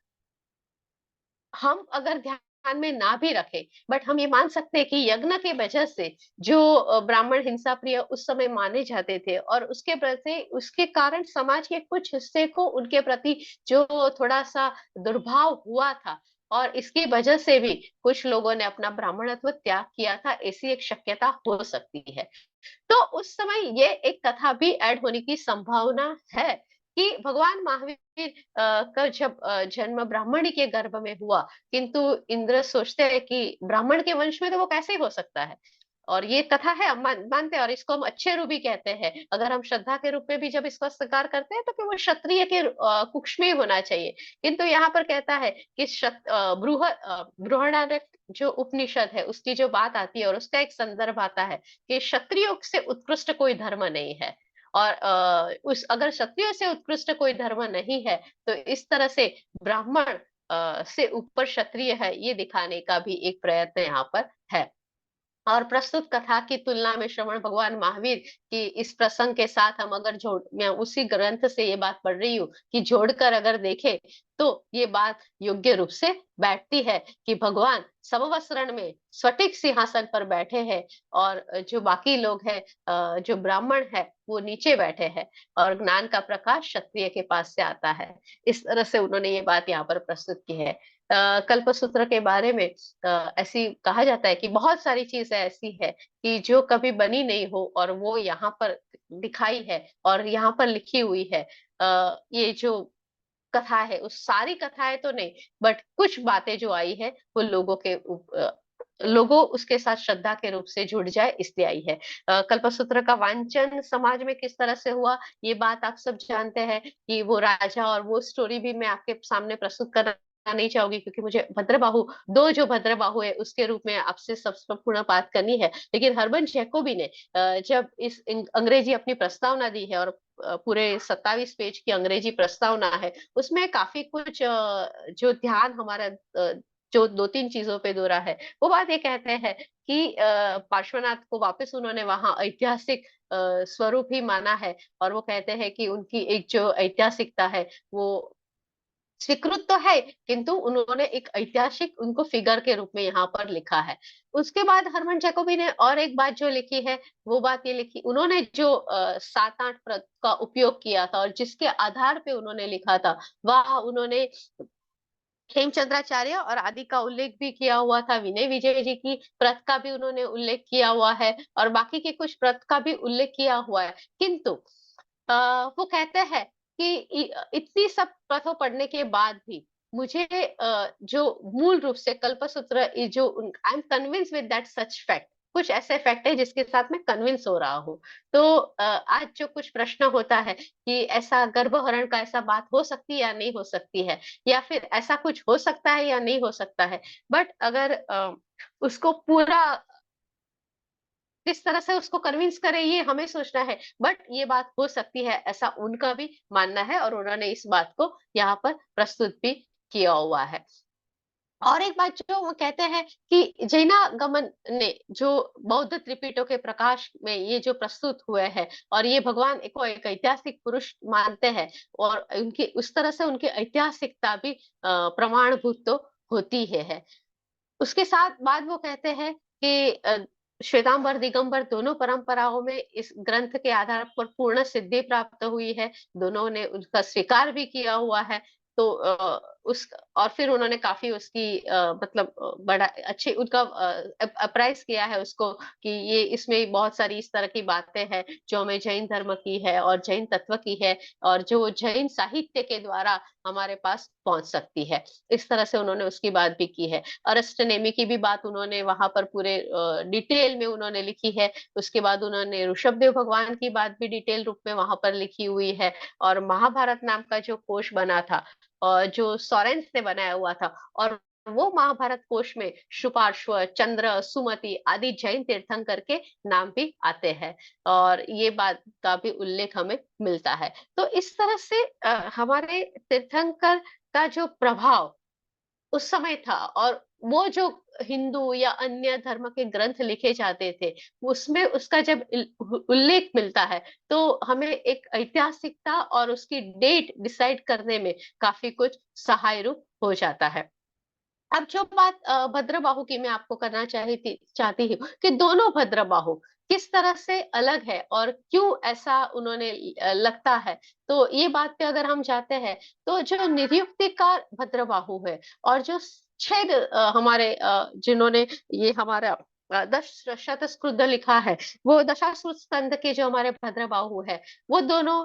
हम अगर ध्यान में ना भी रखें, बट हम ये मान सकते हैं कि यज्ञ के वजह से जो ब्राह्मण हिंसा प्रिय उस समय माने जाते थे, और उसके प्रति उसके कारण समाज के कुछ हिस्से को उनके प्रति जो थोड़ा सा दुर्भाव हुआ था, और इसकी वजह से भी कुछ लोगों ने अपना ब्राह्मणत्व त्याग किया था, ऐसी एक शक्यता हो सकती है। तो उस समय ये एक कथा भी ऐड होने की संभावना है कि भगवान महावीर का जब जन्म ब्राह्मणी के गर्भ में हुआ, किंतु इंद्र सोचते हैं कि ब्राह्मण के वंश में तो वो कैसे ही हो सकता है, और ये कथा है हम मानते हैं, और इसको हम अच्छे रूप भी कहते हैं, अगर हम श्रद्धा के रूप में भी जब इसको स्वीकार करते हैं तो कि वो क्षत्रिय के कुक्ष में ही होना चाहिए। किंतु यहाँ पर कहता है कि बृहदारण्यक जो उपनिषद है उसकी जो बात आती है और उसका एक संदर्भ आता है कि क्षत्रियो से उत्कृष्ट कोई धर्म नहीं है, और उस अगर क्षत्रियो से उत्कृष्ट कोई धर्म नहीं है तो इस तरह से ब्राह्मण से ऊपर क्षत्रिय है ये दिखाने का भी एक प्रयत्न यहाँ पर है। और प्रस्तुत कथा की तुलना में श्रवण भगवान महावीर की इस प्रसंग के साथ हम अगर जोड़, मैं उसी ग्रंथ से ये बात पढ़ रही हूँ कि जोड़कर अगर देखें तो ये बात योग्य रूप से बैठती है कि भगवान समवसरण में स्फटिक सिंहासन पर बैठे हैं, और जो बाकी लोग हैं जो ब्राह्मण है वो नीचे बैठे हैं, और ज्ञान का प्रकाश क्षत्रिय के पास से आता है। इस तरह से उन्होंने ये बात यहाँ पर प्रस्तुत की है। कल्पसूत्र के बारे में ऐसी कहा जाता है कि बहुत सारी चीजें ऐसी है कि जो कभी बनी नहीं हो और वो यहाँ पर दिखाई है और यहाँ पर लिखी हुई है। ये जो कथा है, उस सारी कथाएं तो नहीं, बट कुछ बातें जो आई है वो लोगों उसके साथ श्रद्धा के रूप से जुड़ जाए, इसलिए आई है। कल्पसूत्र का वांचन समाज में किस तरह से हुआ, ये बात आप सब जानते हैं कि वो राजा और वो स्टोरी भी मैं आपके सामने प्रस्तुत करना नहीं चाहूंगी, क्योंकि मुझे भद्रबाहु, दो जो भद्रबाहु है उसके रूप में आपसे सब संपूर्ण बात करनी है। लेकिन हर्बन जैकोबी ने जब इस अंग्रेजी अपनी प्रस्तावना दी है, और पूरे 27 पेज की अंग्रेजी प्रस्तावना है, उसमें काफी कुछ जो ध्यान हमारा जो दो तीन चीजों पे दो रहा है, वो बात ये कहते हैं कि पार्श्वनाथ को वापस उन्होंने वहां ऐतिहासिक स्वरूप ही माना है, और वो कहते हैं कि उनकी एक जो ऐतिहासिकता है वो स्वीकृत तो है, किंतु उन्होंने एक ऐतिहासिक उनको फिगर के रूप में यहाँ पर लिखा है। उसके बाद हरमन जैकोबी ने और एक बात जो लिखी है, वो बात ये लिखी, उन्होंने जो 7-8 प्रत का उपयोग किया था और जिसके आधार पे उन्होंने लिखा था, वह उन्होंने हेमचंद्राचार्य और आदि का उल्लेख भी किया हुआ था, विनय विजय जी की प्रत का भी उन्होंने उल्लेख किया हुआ है, और बाकी के कुछ प्रत का भी उल्लेख किया हुआ है। किंतु वो कहते हैं कि इतनी सब प्रथों पढ़ने के बाद भी मुझे जो मूल रूप से कल्पसूत्र जो I am convince with that such fact, कुछ ऐसे फैक्ट है जिसके साथ मैं कन्विंस हो रहा हूँ। तो आज जो कुछ प्रश्न होता है कि ऐसा गर्भहरण का ऐसा बात हो सकती है या नहीं हो सकती है, या फिर ऐसा कुछ हो सकता है या नहीं हो सकता है, बट अगर उसको पूरा किस तरह से उसको कन्विंस करें ये हमें सोचना है, बट ये बात हो सकती है ऐसा उनका भी मानना है, और उन्होंने इस बात को यहाँ पर प्रस्तुत भी किया हुआ है। और एक बात जो वो कहते हैं कि जैनागमन ने जो बौद्ध त्रिपिटकों के प्रकाश में ये जो प्रस्तुत हुए हैं, और ये भगवान को एक ऐतिहासिक पुरुष मानते हैं, और उनकी उस तरह से उनकी ऐतिहासिकता भी प्रमाणभूत तो होती है। उसके साथ बाद वो कहते हैं कि श्वेतांबर दिगंबर दोनों परंपराओं में इस ग्रंथ के आधार पर पूर्ण सिद्धि प्राप्त हुई है, दोनों ने उसका स्वीकार भी किया हुआ है। तो उस और फिर उन्होंने काफी उसकी मतलब बड़ा अच्छे उनका अप्राइज किया है उसको, कि ये इसमें बहुत सारी इस तरह की बातें हैं जो हमें जैन धर्म की है और जैन तत्व की है, और जो जैन साहित्य के द्वारा हमारे पास पहुंच सकती है। इस तरह से उन्होंने उसकी बात भी की है। अरस्टनेमी की भी बात उन्होंने वहां पर पूरे डिटेल में उन्होंने लिखी है। उसके बाद उन्होंने ऋषभदेव भगवान की बात भी डिटेल रूप में वहां पर लिखी हुई है। और महाभारत नाम का जो कोश बना था, जो सोरेंस ने बनाया हुआ था, और वो महाभारत कोश में शुपार्श्व, चंद्र, सुमति आदि जैन तीर्थंकर के नाम भी आते हैं, और ये बात का भी उल्लेख हमें मिलता है। तो इस तरह से हमारे तीर्थंकर का जो प्रभाव उस समय था, और वो जो हिंदू या अन्य धर्म के ग्रंथ लिखे जाते थे, उसमें उसका जब उल्लेख मिलता है, तो हमें एक ऐतिहासिकता और उसकी डेट डिसाइड करने में काफी कुछ सहाय रूप हो जाता है। अब जो बात भद्रबाहु की मैं आपको करना चाहती हूँ कि दोनों भद्रबाहु किस तरह से अलग है और क्यों ऐसा उन्होंने लगता है। तो ये बात पे अगर हम जाते हैं, तो जो निरुक्तिकार भद्रबाहु है, और जो छेद हमारे जिन्होंने ये हमारा दश शतस्कृत लिखा है, वो दशाश्रुत स्कंद के जो हमारे भद्रबाहु है, वो दोनों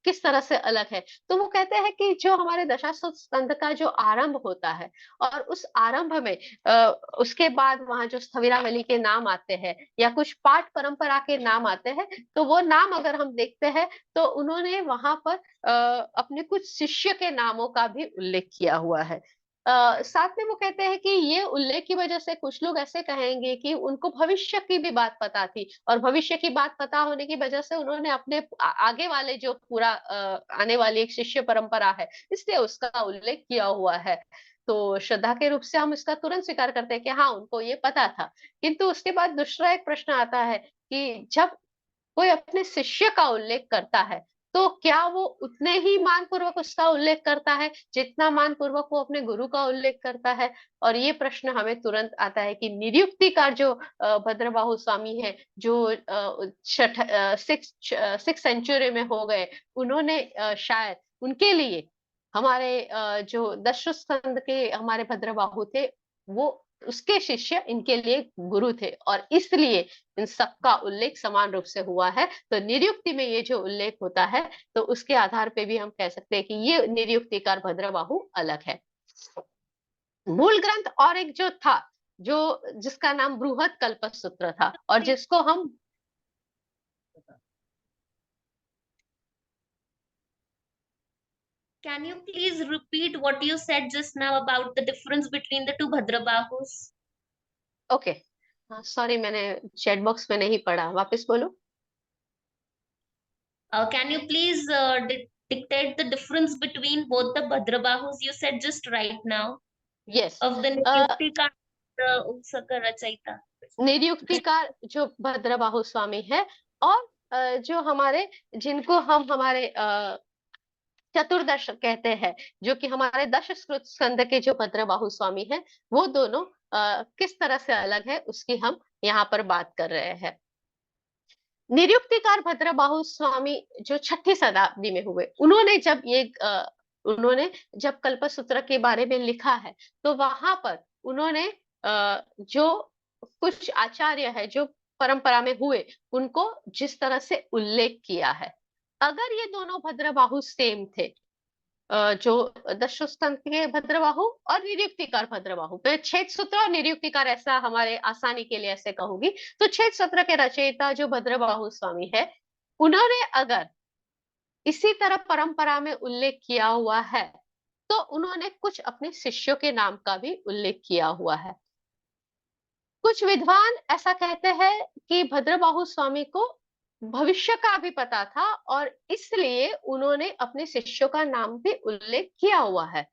किस तरह से अलग है। तो वो कहते हैं कि जो हमारे दशाश्रुत स्कंद का जो आरंभ होता है, और उस आरंभ में उसके बाद वहां जो स्थविरावली के नाम आते हैं या कुछ पाठ परंपरा के नाम आते हैं, तो वो नाम अगर हम देखते हैं, तो उन्होंने वहां पर अपने कुछ शिष्य के नामों का भी उल्लेख किया हुआ है। साथ में वो कहते हैं कि ये उल्लेख की वजह से कुछ लोग ऐसे कहेंगे कि उनको भविष्य की भी बात पता थी, और भविष्य की बात पता होने की वजह से उन्होंने अपने आगे वाले जो पूरा आने वाली एक शिष्य परंपरा है, इसलिए उसका उल्लेख किया हुआ है। तो श्रद्धा के रूप से हम इसका तुरंत स्वीकार करते हैं कि हाँ, उनको ये पता था। किंतु उसके बाद दूसरा एक प्रश्न आता है कि जब कोई अपने शिष्य का उल्लेख करता है, तो क्या वो उतने ही मान पूर्वक उसका उल्लेख करता है जितना मान पूर्वक वो अपने गुरु का उल्लेख करता है। और ये प्रश्न हमें तुरंत आता है कि निरुक्तिकार जो भद्रबाहु स्वामी है, जो सिक्स सेंचुरी में हो गए, उन्होंने शायद उनके लिए हमारे जो दश स्कंद के हमारे भद्रबाहु थे, वो उसके शिष्य इनके लिए गुरु थे और इसलिए इन सबका उल्लेख समान रूप से हुआ है। तो निरुक्ति में ये जो उल्लेख होता है तो उसके आधार पे भी हम कह सकते हैं कि ये निरुक्तिकार भद्रबाहु अलग है। मूल ग्रंथ और एक जो था, जो जिसका नाम बृहद कल्पसूत्र था और जिसको हम Can you please repeat what you said just now about the difference between the two Bhadrabahus? Okay, sorry मैंने चैट बॉक्स में नहीं पढ़ा, वापस बोलो। Can you please dictate the difference between both the Bhadrabahus you said just right now yes, of the Nityuktika and the Umsaka Rachayita? निरुक्तिकार जो भद्रबाहु स्वामी है और जो हमारे जिनको हम हमारे चतुर्दश कहते हैं, जो कि हमारे दश स्कंद के जो भद्रबाहु स्वामी हैं, वो दोनों किस तरह से अलग है उसकी हम यहाँ पर बात कर रहे हैं। निरुक्तिकार भद्रबाहु स्वामी जो 6ठी शताब्दी में हुए, उन्होंने जब कल्पसूत्र के बारे में लिखा है तो वहां पर उन्होंने जो कुछ आचार्य है जो परंपरा में हुए उनको जिस तरह से उल्लेख किया है, अगर ये दोनों भद्रबाहु सेम थे, जो दशस्कंध के भद्रबाहु और निरुक्तिकार भद्रबाहु, मैं छेद सूत्र और निरुक्तिकार ऐसा हमारे आसानी के लिए ऐसे कहूंगी। तो छेद सूत्र के रचयिता जो भद्रबाहु स्वामी है, उन्होंने अगर इसी तरह परंपरा में उल्लेख किया हुआ है तो उन्होंने कुछ अपने शिष्यों के नाम का भी उल्लेख किया हुआ है। कुछ विद्वान ऐसा कहते हैं कि भद्रबाहु स्वामी को भविष्य का भी पता था और इसलिए उन्होंने अपने शिष्यों का नाम भी उल्लेख किया हुआ है।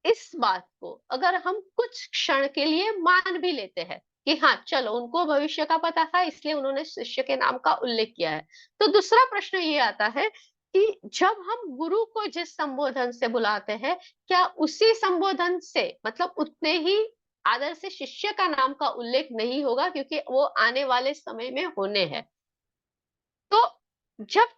इस बात को अगर हम कुछ क्षण के लिए मान भी लेते हैं कि हाँ चलो उनको भविष्य का पता था इसलिए उन्होंने शिष्य के नाम का उल्लेख किया है, तो दूसरा प्रश्न ये आता है कि जब हम गुरु को जिस संबोधन से बुलाते हैं, क्या उसी संबोधन से मतलब उतने ही आदर से शिष्य का नाम का उल्लेख नहीं होगा, क्योंकि वो आने वाले समय में होने हैं। तो जब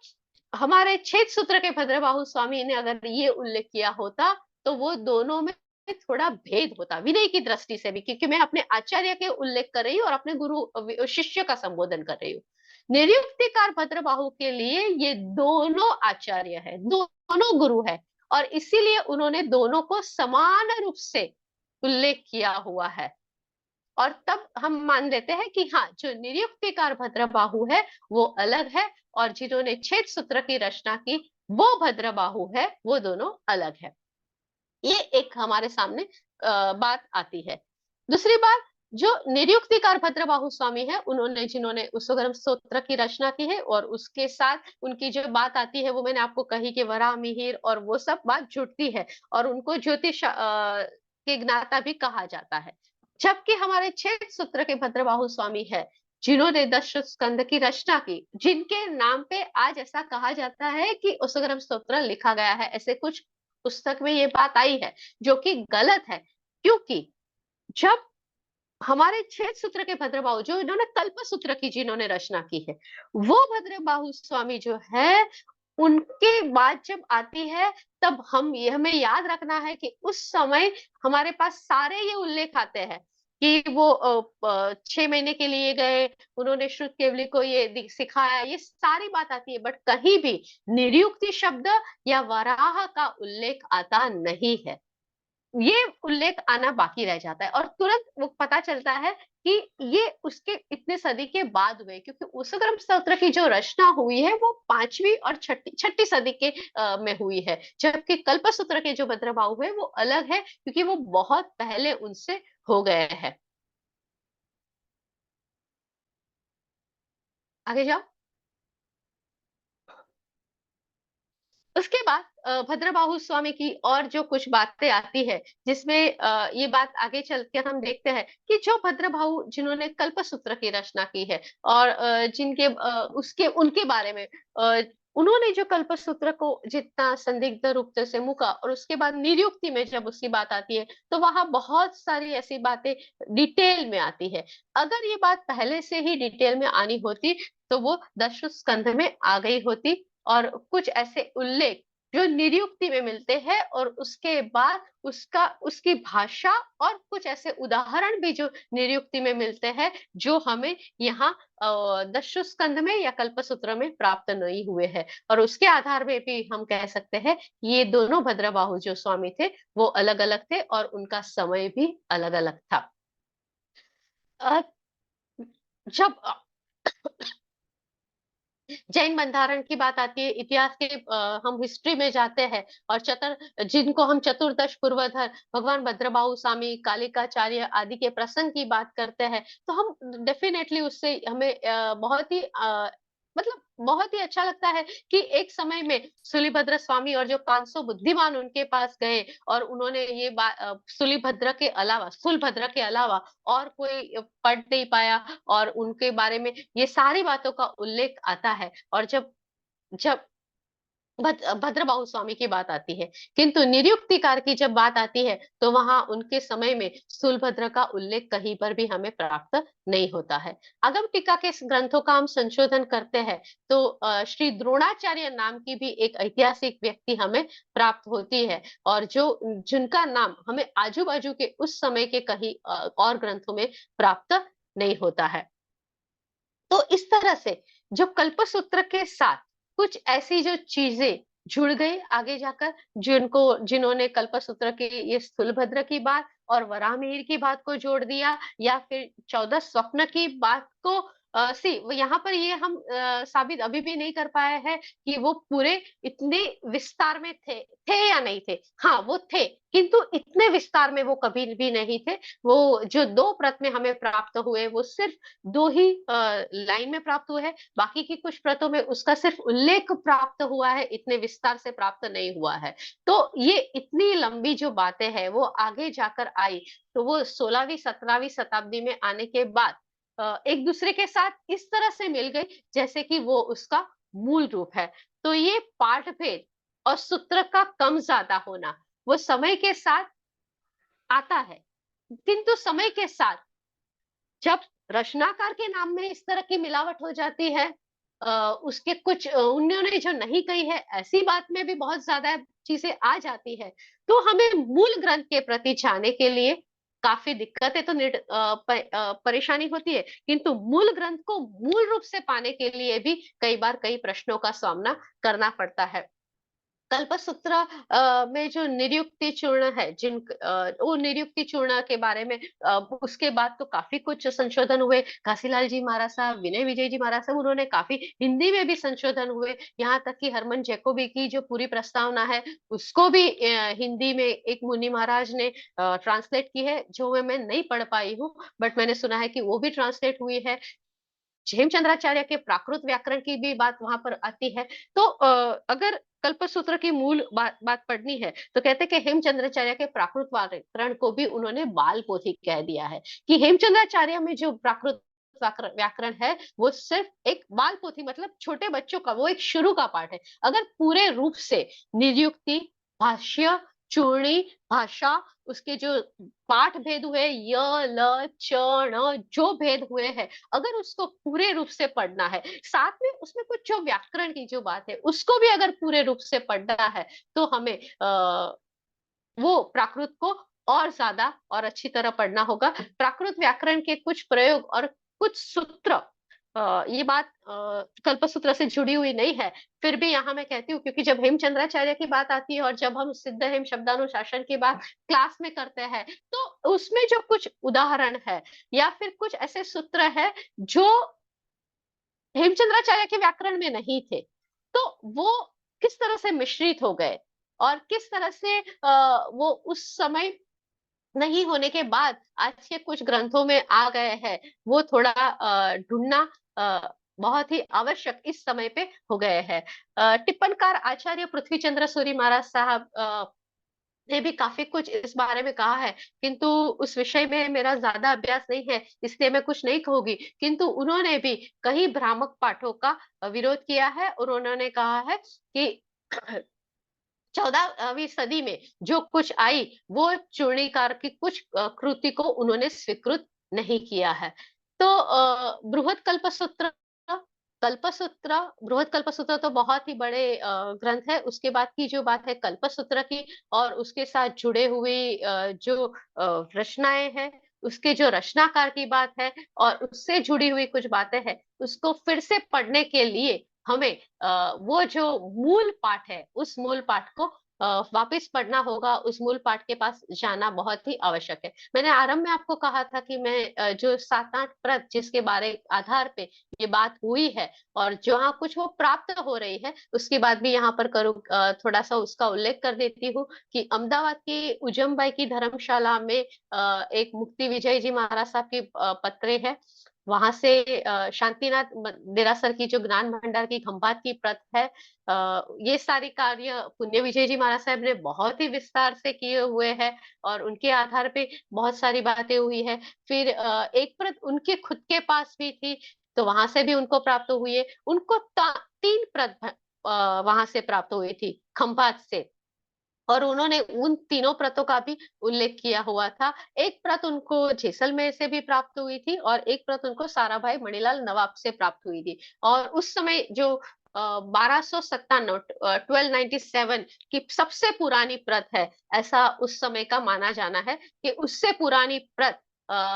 हमारे छेद सूत्र के भद्रबाहु स्वामी ने अगर ये उल्लेख किया होता तो वो दोनों में थोड़ा भेद होता विनय की दृष्टि से भी, क्योंकि मैं अपने आचार्य के उल्लेख कर रही हूँ और अपने गुरु शिष्य का संबोधन कर रही हूँ। निरुक्तिकार भद्रबाहु के लिए ये दोनों आचार्य है, दोनों गुरु है और इसीलिए उन्होंने दोनों को समान रूप से उल्लेख किया हुआ है। और तब हम मान लेते हैं कि हाँ जो निरुक्तिकार भद्रबाहु है वो अलग है और जिन्होंने छेद सूत्र की रचना की वो भद्रबाहु है, वो दोनों अलग है। ये एक हमारे सामने बात आती है। दूसरी बात, जो निरुक्तिकार भद्रबाहु स्वामी है उन्होंने जिन्होंने उस्सुगरम स्तोत्र की रचना की है और उसके साथ उनकी जो बात आती है वो मैंने आपको कही कि वराह मिहिर और वो सब बात जुड़ती है और उनको ज्योतिष के ज्ञाता भी कहा जाता है। जबकि हमारे छेद सूत्र के भद्रबाहु स्वामी है जिन्होंने दश स्कंद की रचना की, जिनके नाम पे आज ऐसा कहा जाता है कि उस्सुगरम स्तोत्र लिखा गया है, ऐसे कुछ पुस्तक में ये बात आई है जो कि गलत है। क्योंकि जब हमारे छेद सूत्र के भद्रबाहु जो इन्होंने कल्प सूत्र की जिन्होंने रचना की है, वो भद्रबाहु स्वामी जो है उनके बाद जब आती है तब हमें याद रखना है कि उस समय हमारे पास सारे ये उल्लेख आते हैं कि वो 6 महीने के लिए गए, उन्होंने श्रुत केवली को ये सिखाया, ये सारी बात आती है, बट कहीं भी निरुक्ति शब्द या वराह का उल्लेख आता नहीं है। ये उल्लेख आना बाकी रह जाता है और तुरंत वो पता चलता है कि ये उसके इतने सदी के बाद हुए, क्योंकि उस्सुगरम स्तोत्र की जो रचना हुई है वो 5वीं और छठी सदी के में हुई है, जबकि कल्पसूत्र के जो भद्रबाहु है वो अलग है क्योंकि वो बहुत पहले उनसे हो गए हैं। आगे जाओ। उसके बाद भद्रबाहु स्वामी की और जो कुछ बातें आती है जिसमें ये बात आगे चल के हम देखते हैं कि जो भद्रबाहु जिन्होंने कल्पसूत्र की रचना की है और जिनके उसके उनके बारे में उन्होंने जो कल्पसूत्र को जितना संदिग्ध रूप से मुका और उसके बाद निरुक्ति में जब उसकी बात आती है तो वहां बहुत सारी ऐसी बातें डिटेल में आती है। अगर ये बात पहले से ही डिटेल में आनी होती तो वो दश स्कंध में आ गई होती और कुछ ऐसे उल्लेख जो निरुक्ति में मिलते हैं, और उसके बाद उसकी भाषा और कुछ ऐसे उदाहरण भी जो निरुक्ति में मिलते हैं, जो हमें यहाँ दस्यु स्कंध में या कल्पसूत्र में प्राप्त नहीं हुए हैं। और उसके आधार में भी हम कह सकते हैं ये दोनों भद्रबाहु जो स्वामी थे वो अलग अलग थे और उनका समय भी अलग अलग था। अ, जब जैन बंधारण की बात आती है, इतिहास के हम हिस्ट्री में जाते हैं और जिनको हम चतुर्दश पूर्वधर भगवान भद्रबाहु स्वामी, कालिकाचार्य आदि के प्रसंग की बात करते हैं, तो हम डेफिनेटली उससे हमें मतलब बहुत ही अच्छा लगता है कि एक समय में सूलिभद्र स्वामी और जो 500 बुद्धिमान उनके पास गए और उन्होंने ये सूलभद्र के अलावा और कोई पढ़ नहीं पाया, और उनके बारे में ये सारी बातों का उल्लेख आता है। और जब जब भद्रबाहु स्वामी की बात आती है, किंतु निरुक्तिकार की जब बात आती है, तो वहां उनके समय में सूलभद्र का उल्लेख कहीं पर भी हमें प्राप्त नहीं होता है। आगम टीका के ग्रंथों का हम संशोधन करते हैं तो श्री द्रोणाचार्य नाम की भी एक ऐतिहासिक व्यक्ति हमें प्राप्त होती है, और जिनका नाम हमें आजू बाजू के उस समय के कहीं और ग्रंथों में प्राप्त नहीं होता है। तो इस तरह से जो कल्पसूत्र के साथ कुछ ऐसी जो चीजें जुड़ गई आगे जाकर, जिन्होंने कल्पसूत्र के ये स्थूलभद्र की बात और वराहमिहिर की बात को जोड़ दिया, या फिर 14 स्वप्न की बात को यहाँ पर ये हम साबित अभी भी नहीं कर पाए हैं कि वो पूरे इतने विस्तार में थे या नहीं थे। हाँ, वो थे, किंतु इतने विस्तार में वो कभी भी नहीं थे। वो जो 2 प्रत में हमें प्राप्त हुए, वो सिर्फ 2 ही लाइन में प्राप्त हुए हैं, बाकी की कुछ प्रतों में उसका सिर्फ उल्लेख प्राप्त हुआ है, इतने विस्तार से प्राप्त नहीं हुआ है। तो ये इतनी लंबी जो बातें हैं वो आगे जाकर आई, तो वो 16वीं 17वीं शताब्दी में आने के बाद एक दूसरे के साथ इस तरह से मिल गई जैसे कि वो उसका मूल रूप है। तो ये पाठ भेद और सूत्र का कम ज्यादा होना वो समय के साथ आता है, किंतु समय के साथ जब रचनाकार के नाम में इस तरह की मिलावट हो जाती है, उसके कुछ उन्होंने जो नहीं कही है ऐसी बात में भी बहुत ज्यादा चीजें आ जाती है, तो हमें मूल ग्रंथ के प्रति जाने के लिए काफी दिक्कतें तो परेशानी होती है, किंतु मूल ग्रंथ को मूल रूप से पाने के लिए भी कई बार कई प्रश्नों का सामना करना पड़ता है। कल्पसूत्र में जो निरुक्ति चूर्ण है, वो निरुक्ति चूर्ण के बारे में उसके बाद तो काफी कुछ संशोधन हुए। घासीलाल जी महाराज साहब, विनय विजय जी महाराज साहब, उन्होंने काफी हिंदी में भी संशोधन हुए, यहाँ तक कि हरमन जैकोबी की जो पूरी प्रस्तावना है उसको भी हिंदी में एक मुनि महाराज ने ट्रांसलेट की है, जो मैं नहीं पढ़ पाई हूँ, बट मैंने सुना है कि वो भी ट्रांसलेट हुई है। हेमचंद्राचार्य के प्राकृत व्याकरण की भी बात वहां पर आती है। तो अगर कल्पसूत्र की मूल बात पढ़नी है तो कहते हैं कि हेमचंद्राचार्य के प्राकृत व्याकरण को भी उन्होंने बाल पोथी कह दिया है, कि हेमचंद्राचार्य में जो प्राकृत व्याकरण है वो सिर्फ एक बाल पोथी, मतलब छोटे बच्चों का वो एक शुरू का पाठ है। अगर पूरे रूप से निरुक्ति, भाष्य, चूर्णी, भाषा, उसके जो पाठ भेद हुए, य ल च ण जो भेद हुए हैं, अगर उसको पूरे रूप से पढ़ना है, साथ में उसमें कुछ जो व्याकरण की जो बात है उसको भी अगर पूरे रूप से पढ़ना है, तो हमें वो प्राकृत को और ज्यादा और अच्छी तरह पढ़ना होगा। प्राकृत व्याकरण के कुछ प्रयोग और कुछ सूत्र, ये बात कल्पसूत्र से जुड़ी हुई नहीं है, फिर भी यहाँ मैं कहती हूँ, क्योंकि जब हेमचंद्राचार्य की बात आती है और जब हम सिद्ध हेम शब्दानुशासन की बात क्लास में करते हैं, तो उसमें जो कुछ उदाहरण है या फिर कुछ ऐसे सूत्र है जो हेमचंद्राचार्य के व्याकरण में नहीं थे, तो वो किस तरह से मिश्रित हो गए और किस तरह से वो उस समय नहीं होने के बाद आज के कुछ ग्रंथों में आ गए हैं, वो थोड़ा ढूंढना बहुत ही आवश्यक इस समय पे हो गए हैं। टिप्पणकार आचार्य पृथ्वी चंद्र सूरी महाराज साहब ने भी काफी कुछ इस बारे में कहा है, किंतु उस विषय में मेरा ज्यादा अभ्यास नहीं है, इसलिए मैं कुछ नहीं कहूंगी, किंतु उन्होंने भी कई भ्रामक पाठों का विरोध किया है और उन्होंने कहा है कि 14वीं सदी में जो कुछ आई वो चूर्णीकार की कुछ कृति को उन्होंने स्वीकृत नहीं किया है। तो बृहत कल्पसूत्र कल्पसूत्र, बृहद कल्पसूत्र तो बहुत ही बड़े ग्रंथ है। उसके बाद की जो बात है कल्पसूत्र की, और उसके साथ जुड़े हुए जो रचनाएं हैं, उसके जो रचनाकार की बात है और उससे जुड़ी हुई कुछ बातें हैं, उसको फिर से पढ़ने के लिए हमें वो जो मूल पाठ है, उस मूल पाठ को वापस पढ़ना होगा। उस मूल पाठ के पास जाना बहुत ही आवश्यक है। मैंने आरंभ में आपको कहा था कि मैं जो 7-8 प्रत जिसके बारे आधार पे ये बात हुई है और जहाँ कुछ वो प्राप्त हो रही है, उसकी बात भी यहाँ पर करूँ, थोड़ा सा उसका उल्लेख कर देती हूँ कि अहमदाबाद की उजमबाई की धर्मशाला में एक मुक्ति विजय जी महाराज साहब की पत्रे है। वहां से शांतिनाथ देरासर की जो ज्ञान भंडार की खंभात की प्रत है, ये सारी कार्य पुण्य विजय जी महाराज साहब ने बहुत ही विस्तार से किए हुए हैं और उनके आधार पे बहुत सारी बातें हुई है। फिर एक प्रत उनके खुद के पास भी थी, तो वहां से भी उनको प्राप्त हुई है। उनको 3 प्रत वहां से प्राप्त हुई थी खंभात से, और उन्होंने उन तीनों प्रतों का भी उल्लेख किया हुआ था। एक प्रत उनको जैसलमेर से भी प्राप्त हुई थी और एक प्रत उनको साराभाई मणिलाल नवाब से प्राप्त हुई थी। और उस समय जो 1297 1297 की सबसे पुरानी प्रत है, ऐसा उस समय का माना जाना है कि उससे पुरानी प्रत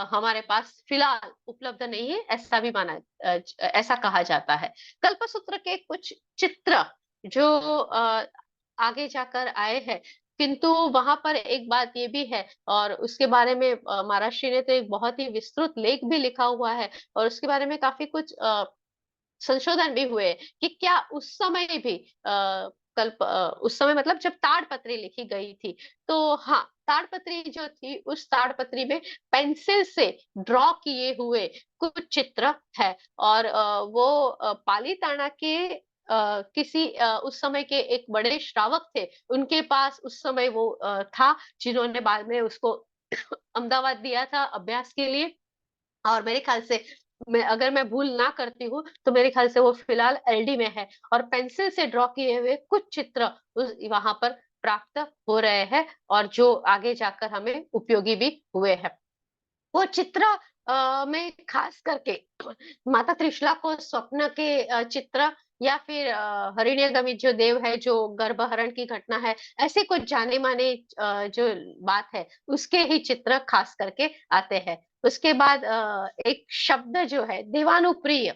हमारे पास फिलहाल उपलब्ध नहीं है, ऐसा भी ऐसा कहा जाता है। कल्पसूत्र के कुछ चित्र जो आगे जाकर आए हैं, किंतु वहां पर एक बात ये भी है, और उसके बारे में महाराष्ट्र ने तो एक बहुत ही विस्तृत लेख भी लिखा हुआ है, और उसके बारे में काफी कुछ संशोधन भी हुए कि क्या उस समय भी उस समय मतलब जब ताड़पत्री लिखी गई थी, तो हाँ, ताड़पत्री जो थी उस ताड़पत्री में पेंसिल से ड्रॉ किए हुए कुछ चित्र है। और वो पालीताना के किसी उस समय के एक बड़े श्रावक थे, उनके पास उस समय वो था, जिन्होंने बाद में उसको अहमदाबाद दिया था अभ्यास के लिए। और मेरे ख्याल से, मैं भूल ना करती हूँ, तो मेरे ख्याल से वो फिलहाल एलडी में है, और पेंसिल से ड्रॉ किए हुए कुछ चित्र उस वहां पर प्राप्त हो रहे हैं, और जो आगे जाकर हमें उपयोगी भी हुए हैं। वो चित्र में खास करके माता त्रिशला को स्वप्न के चित्र, या फिर हरिण्यगमित जो देव है, जो गर्भहरण की घटना है, ऐसे कुछ जाने माने जो बात है, उसके ही चित्र खास करके आते हैं। उसके बाद एक शब्द जो है देवानुप्रिय,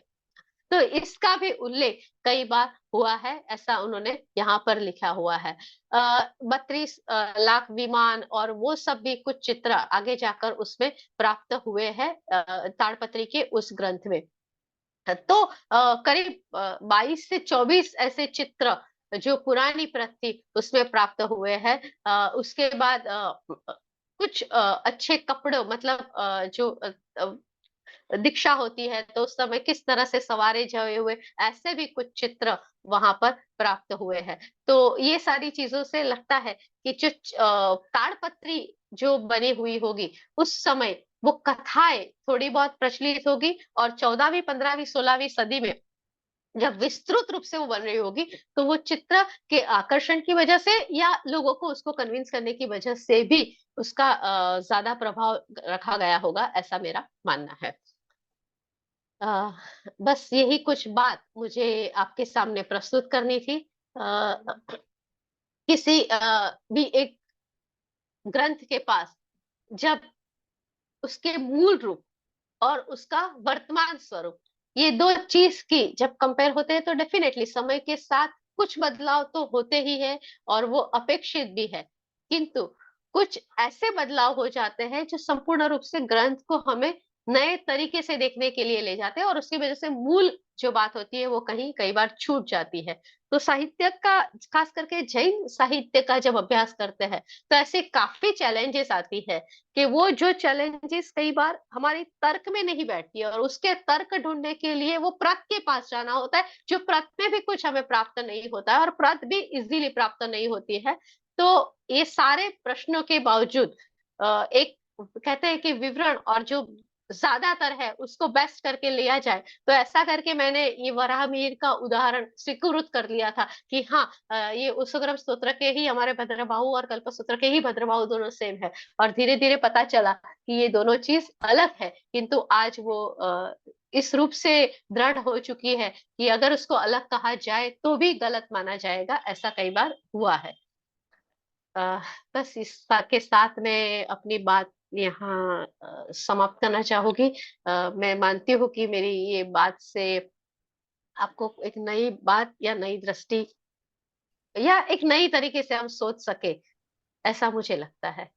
तो इसका भी उल्लेख कई बार हुआ है, ऐसा उन्होंने यहाँ पर लिखा हुआ है। 32 लाख विमान और वो सब भी कुछ चित्र आगे जाकर उसमें प्राप्त हुए हैं ताड़पत्री के उस ग्रंथ में। तो करीब 22 से 24 ऐसे चित्र जो पुरानी प्रत थी उसमें प्राप्त हुए हैं। उसके बाद कुछ अच्छे कपड़ों, मतलब जो दीक्षा होती है, तो उस समय किस तरह से सवारे जाए हुए, ऐसे भी कुछ चित्र वहां पर प्राप्त हुए हैं। तो ये सारी चीजों से लगता है कि जो ताड़पत्री जो बनी हुई होगी उस समय, वो कथाएं थोड़ी बहुत प्रचलित होगी, और 14वीं 15वीं 16वीं सदी में जब विस्तृत रूप से वो बन रही होगी, तो वो चित्र के आकर्षण की वजह से या लोगों को उसको कन्विंस करने की वजह से भी उसका ज्यादा प्रभाव रखा गया होगा, ऐसा मेरा मानना है। अ, बस यही कुछ बात मुझे आपके सामने प्रस्तुत करनी थी। किसी भी एक ग्रंथ के पास जब उसके मूल रूप और उसका वर्तमान स्वरूप, ये दो चीज की जब कंपेयर होते हैं, तो डेफिनेटली समय के साथ कुछ बदलाव तो होते ही है, और वो अपेक्षित भी है। किंतु कुछ ऐसे बदलाव हो जाते हैं जो संपूर्ण रूप से ग्रंथ को हमें नए तरीके से देखने के लिए ले जाते हैं, और उसकी वजह से मूल जो बात होती है वो कहीं कई बार छूट जाती है। तो साहित्य का, खास करके जैन साहित्य का जब अभ्यास करते हैं, तो ऐसे काफी चैलेंजेस आती है कि वो जो चैलेंजेस कई बार हमारी तर्क में नहीं बैठती है, और उसके तर्क ढूंढने के लिए वो प्रत के पास जाना होता है, जो प्रत में भी कुछ हमें प्राप्त नहीं होता है, और प्रत भी इजीली प्राप्त नहीं होती है। तो ये सारे प्रश्नों के बावजूद एक कहते हैं कि विवरण और जो ज्यादातर है उसको बेस्ट करके लिया जाए, तो ऐसा करके मैंने ये वराहमिहिर का उदाहरण स्वीकृत कर लिया था कि हाँ, ये उसूग्रम स्तोत्र के ही हमारे भद्रबाहु और कल्पसूत्र के ही भद्रबाहु दोनों सेम है। और धीरे धीरे पता चला कि ये दोनों चीज अलग है, किंतु आज वो इस रूप से दृढ़ हो चुकी है कि अगर उसको अलग कहा जाए तो भी गलत माना जाएगा, ऐसा कई बार हुआ है। अ, बस इस के साथ मैं अपनी बात यहाँ समाप्त करना चाहूंगी। मैं मानती हूँ कि मेरी ये बात से आपको एक नई बात या नई दृष्टि या एक नई तरीके से हम सोच सके, ऐसा मुझे लगता है।